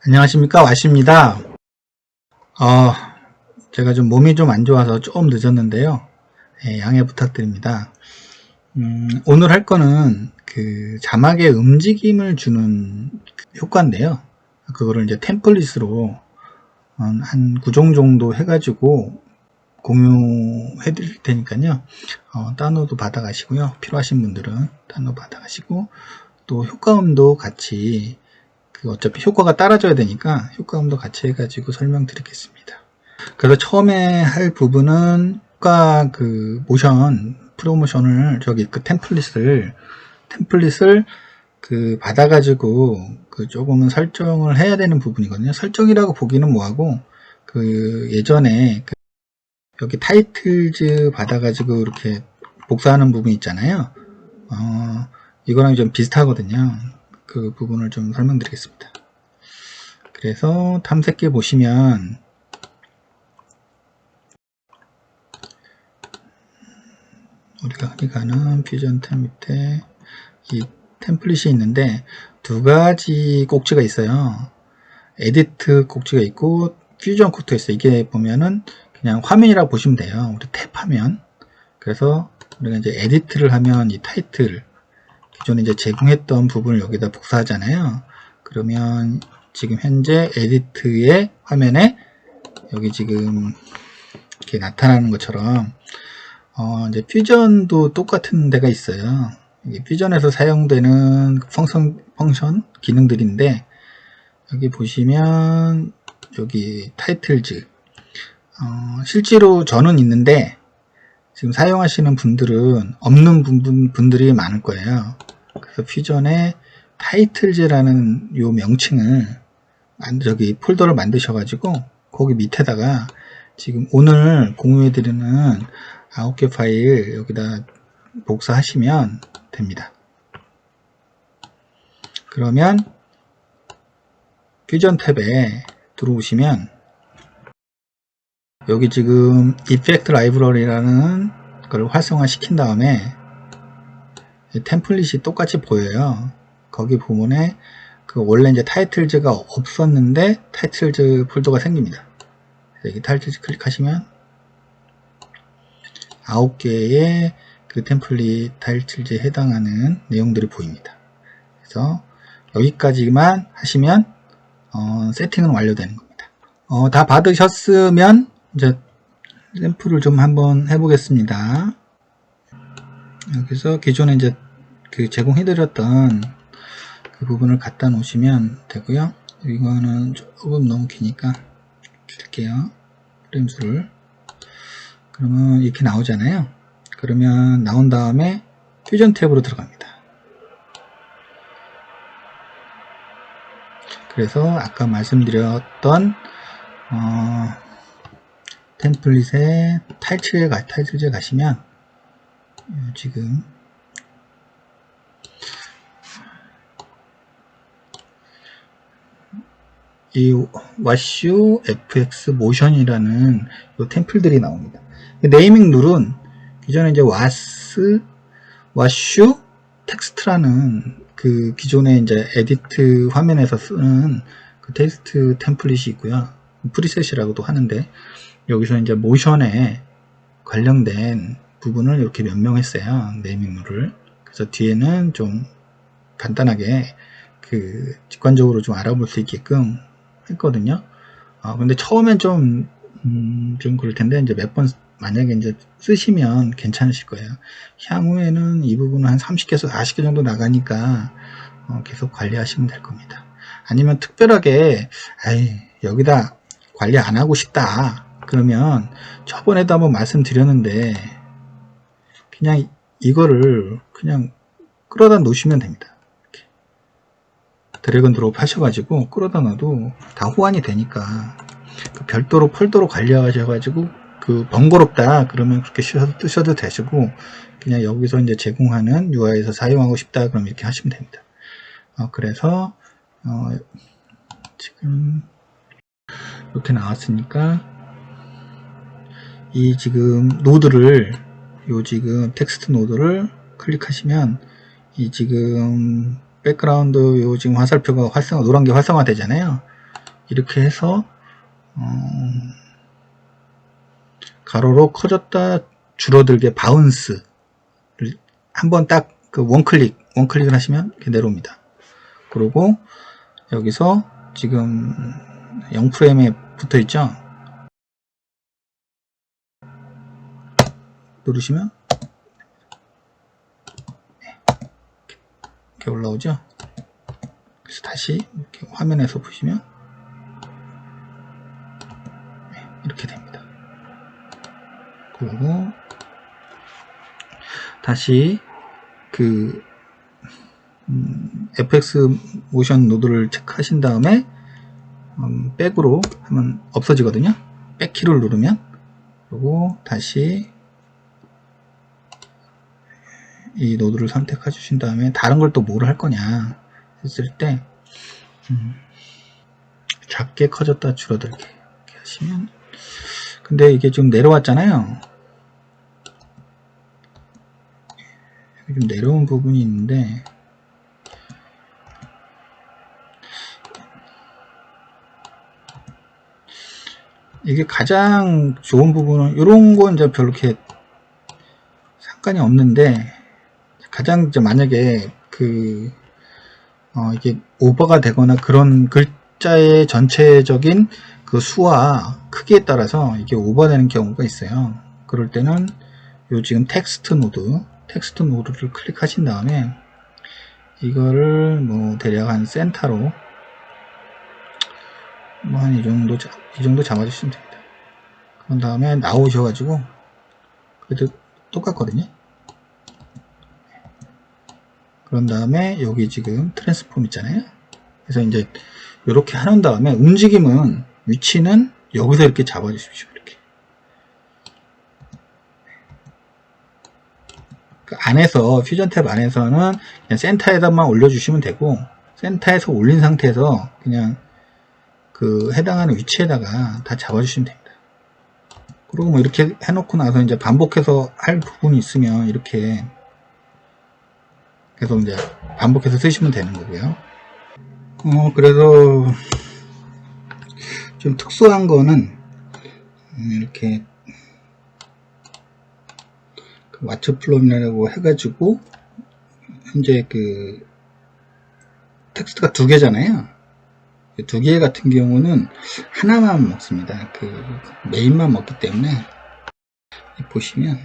안녕하십니까, 와씨입니다. 제가 좀 몸이 좀 안 좋아서 조금 늦었는데요. 양해 부탁드립니다. 오늘 할 거는 그 자막에 움직임을 주는 효과인데요. 그거를 이제 템플릿으로 한 9종 정도 해가지고 공유해 드릴 테니까요. 다운로드 받아 가시고요. 필요하신 분들은 다운로드 받아 가시고, 또 효과음도 같이 어차피 효과가 따라줘야 되니까 효과음도 같이 해가지고 설명드리겠습니다. 그래서 처음에 할 부분은 효과 모션 프로모션을 그 템플릿을 받아가지고 조금은 설정을 해야 되는 부분이거든요. 설정이라고 보기는 뭐하고 예전에 여기 타이틀즈 받아가지고 이렇게 복사하는 부분 있잖아요. 이거랑 좀 비슷하거든요. 그 부분을 좀 설명드리겠습니다. 그래서 탐색해 보시면 우리가 흔히 가는 퓨전 탭 밑에 이 템플릿이 있는데 두 가지 꼭지가 있어요. 에디트 꼭지가 있고 퓨전 코드가 있어요. 이게 보면은 그냥 화면이라고 보시면 돼요. 우리 탭 화면. 그래서 우리가 이제 에디트를 하면 이 타이틀 기존에 이제 제공했던 부분을 여기다 복사하잖아요. 그러면 지금 현재 에디트의 화면에 여기 지금 이렇게 나타나는 것처럼 이제 퓨전도 똑같은 데가 있어요. 이게 퓨전에서 사용되는 펑션 기능들인데 여기 보시면 여기 타이틀즈 실제로 저는 있는데 지금 사용하시는 분들은 없는 분들이 많을 거예요. 그래서 퓨전에 타이틀즈라는 요 명칭을 폴더를 만드셔가지고 거기 밑에다가 지금 오늘 공유해드리는 9개 파일 여기다 복사하시면 됩니다. 그러면 퓨전 탭에 들어오시면 여기 지금 이펙트 라이브러리라는 걸 활성화 시킨 다음에 템플릿이 똑같이 보여요. 거기 부분에 원래 이제 타이틀즈가 없었는데 타이틀즈 폴더가 생깁니다. 여기 타이틀즈 클릭하시면 9개의 템플릿 타이틀즈에 해당하는 내용들이 보입니다. 그래서 여기까지만 하시면 세팅은 완료되는 겁니다. 다 받으셨으면 이제 샘플을 좀 한번 해보겠습니다. 여기서 기존에 이제 제공해드렸던 그 부분을 갖다 놓으시면 되고요. 이거는 조금 너무 기니까 줄게요. 프레임 수를. 그러면 이렇게 나오잖아요. 그러면 나온 다음에 퓨전 탭으로 들어갑니다. 그래서 아까 말씀드렸던 템플릿에 타이틀즈에 가시면 지금 이 와슈 fx 모션이라는 이 템플들이 나옵니다. 네이밍 룰은 기존에 이제 와슈 텍스트라는 기존에 이제 에디트 화면에서 쓰는 텍스트 템플릿이 있고요. 프리셋이라고도 하는데 여기서 이제 모션에 관련된 부분을 이렇게 명명했어요. 네이밍 룰을. 그래서 뒤에는 좀 간단하게 직관적으로 좀 알아볼 수 있게끔 했거든요. 근데 처음엔 좀 그럴 텐데 이제 몇 번 만약에 이제 쓰시면 괜찮으실 거예요. 향후에는 이 부분은 한 30개에서 40개 정도 나가니까 계속 관리하시면 될 겁니다. 아니면 특별하게 여기다 관리 안 하고 싶다 그러면 저번에도 한번 말씀드렸는데 그냥 이거를 그냥 끌어다 놓으시면 됩니다. 이렇게 드래그 앤 드롭 하셔가지고 끌어다 놔도 다 호환이 되니까 별도로 폴더로 관리하셔가지고 번거롭다 그러면 그렇게 쓰셔도 되시고 그냥 여기서 이제 제공하는 UI에서 사용하고 싶다 그럼 이렇게 하시면 됩니다. 그래서 지금 이렇게 나왔으니까 이 지금 노드를 지금 텍스트 노드를 클릭하시면 이 지금 백그라운드 지금 화살표가 노란 게 활성화 되잖아요. 이렇게 해서 가로로 커졌다 줄어들게 바운스를 한번 딱 그 원클릭을 하시면 이렇게 내려옵니다. 그리고 여기서 지금 0프레임에 붙어 있죠? 누르시면 이렇게 올라오죠? 그래서 다시 이렇게 화면에서 보시면 이렇게 됩니다. 그리고 다시 그 FX 모션 노드를 체크하신 다음에 백으로 하면 없어지거든요. 백키를 누르면. 그리고 다시 이 노드를 선택해 주신 다음에 다른 걸 또 뭐를 할 거냐 했을 때 작게 커졌다 줄어들게 이렇게 하시면, 근데 이게 좀 내려왔잖아요. 좀 내려온 부분이 있는데 이게 가장 좋은 부분은 이런 건 이제 별로 이렇게 상관이 없는데, 가장 이제 만약에 이게 오버가 되거나 그런 글자의 전체적인 그 수와 크기에 따라서 이게 오버되는 경우가 있어요. 그럴 때는 요 지금 텍스트 노드를 클릭하신 다음에 이거를 뭐 대략 한 센터로 뭐 한 이 정도 잡아주시면 됩니다. 그런 다음에 나오셔가지고 그래도 똑같거든요. 그런 다음에 여기 지금 트랜스폼 있잖아요. 그래서 이제 이렇게 하는 다음에 움직임은 위치는 여기서 이렇게 잡아주십시오. 이렇게 그 안에서 퓨전 탭 안에서는 그냥 센터에다만 올려주시면 되고, 센터에서 올린 상태에서 그냥 그 해당하는 위치에다가 다 잡아주시면 됩니다. 그리고 뭐 이렇게 해놓고 나서 이제 반복해서 할 부분이 있으면 이렇게 계속 이제 반복해서 쓰시면 되는 거고요. 그래서 좀 특수한 거는 이렇게 그 와트플롯이라고 해가지고 현재 그 텍스트가 두 개잖아요. 두 개 같은 경우는 하나만 먹습니다. 그 메인만 먹기 때문에 보시면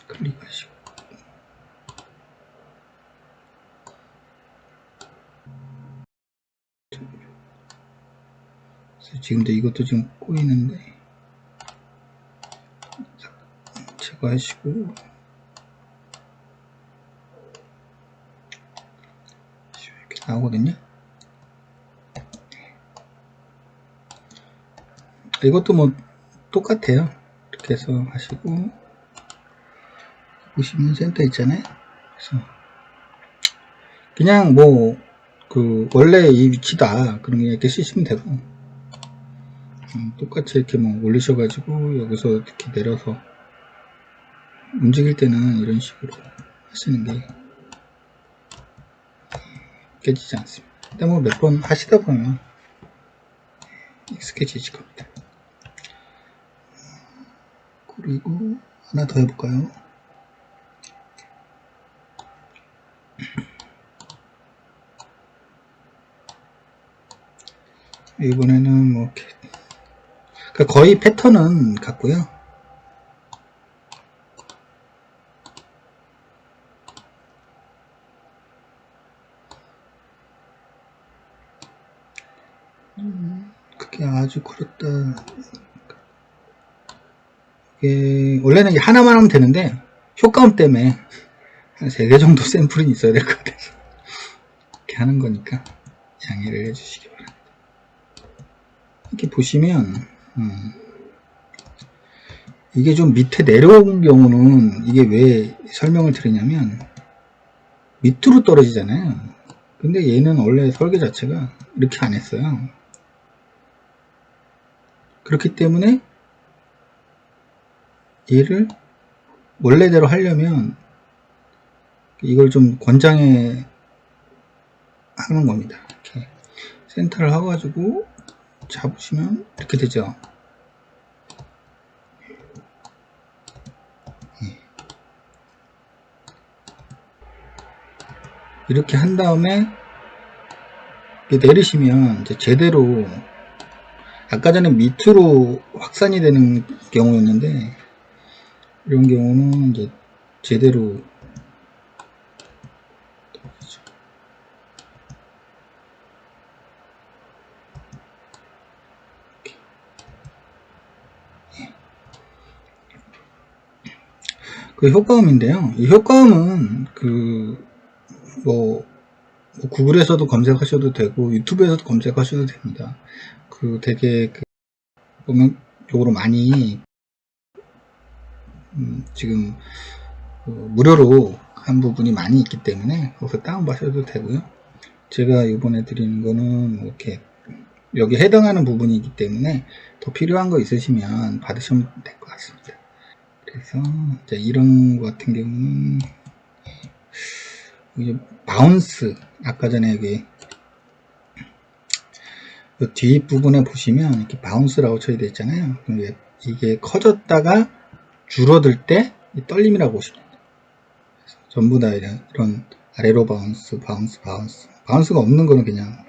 클릭하시고 지금도 이것도 지금 꼬이는데 제거하시고 이렇게 나오거든요. 이것도 뭐 똑같아요. 이렇게 해서 하시고 보시면 센터 있잖아요. 그래서 그냥 뭐 그 원래 이 위치다 그런 게 이렇게 쓰시면 되고, 똑같이 이렇게 뭐 올리셔가지고 여기서 이렇게 내려서 움직일 때는 이런 식으로 하시는 게 깨지지 않습니다. 근데 뭐 몇 번 하시다 보면 익숙해지실 겁니다. 그리고 하나 더 해볼까요? 이번에는 뭐 그러니까 거의 패턴은 같고요. 그게 아주 그렇다. 이게 원래는 하나만 하면 되는데 효과음 때문에 한 3개 정도 샘플은 있어야 될 것 같아서 이렇게 하는 거니까 양해를 해주시기 바랍니다. 이렇게 보시면 이게 좀 밑에 내려온 경우는 이게 왜 설명을 드리냐면 밑으로 떨어지잖아요. 근데 얘는 원래 설계 자체가 이렇게 안 했어요. 그렇기 때문에 얘를 원래대로 하려면 이걸 좀 권장해 하는 겁니다. 이렇게 센터를 하가지고 잡으시면 이렇게 되죠. 이렇게 한 다음에 내리시면 이제 제대로, 아까 전에 밑으로 확산이 되는 경우였는데 이런 경우는 이제 제대로 그 효과음인데요. 이 효과음은 뭐 구글에서도 검색하셔도 되고 유튜브에서도 검색하셔도 됩니다. 되게 보면 요거로 많이 지금 무료로 한 부분이 많이 있기 때문에 거기서 다운받으셔도 되고요. 제가 이번에 드리는 거는 이렇게 여기 해당하는 부분이기 때문에 더 필요한 거 있으시면 받으시면 될 것 같습니다. 그래서 이제 이런 거 같은 경우는 이제 바운스, 아까 전에 여기 뒷부분에 보시면 이렇게 바운스라고 처리되어 있잖아요. 이게 커졌다가 줄어들 때 떨림이라고 보시면 됩니다. 전부 다 이런 아래로 바운스, 바운스가 없는 거는 그냥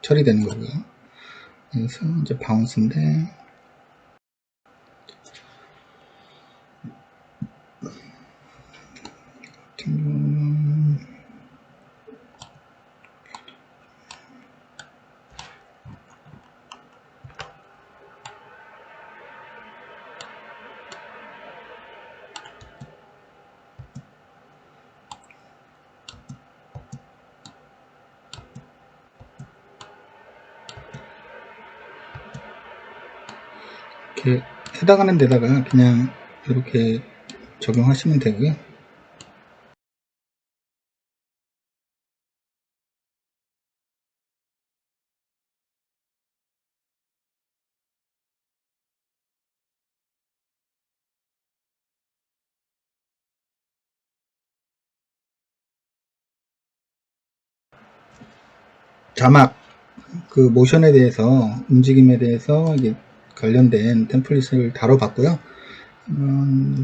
처리되는 거고요. 그래서 이제 바운스인데, 이렇게 해당하는 데다가 그냥 이렇게 적용하시면 되고요. 자막, 모션에 대해서, 움직임에 대해서 이게 관련된 템플릿을 다뤄봤고요.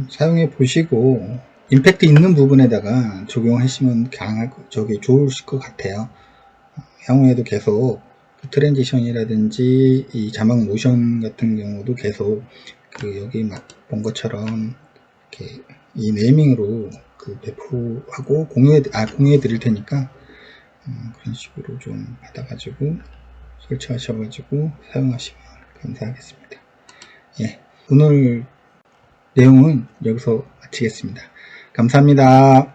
사용해 보시고 임팩트 있는 부분에다가 적용하시면 좋으실 것 같아요. 향후에도 계속 트랜지션이라든지 이 자막 모션 같은 경우도 계속 여기 막 본 것처럼 이렇게 이 네이밍으로 배포하고 공유해 드릴 테니까 그런 식으로 좀 받아가지고 설치하셔가지고 사용하시면 감사하겠습니다. 예, 오늘 내용은 여기서 마치겠습니다. 감사합니다.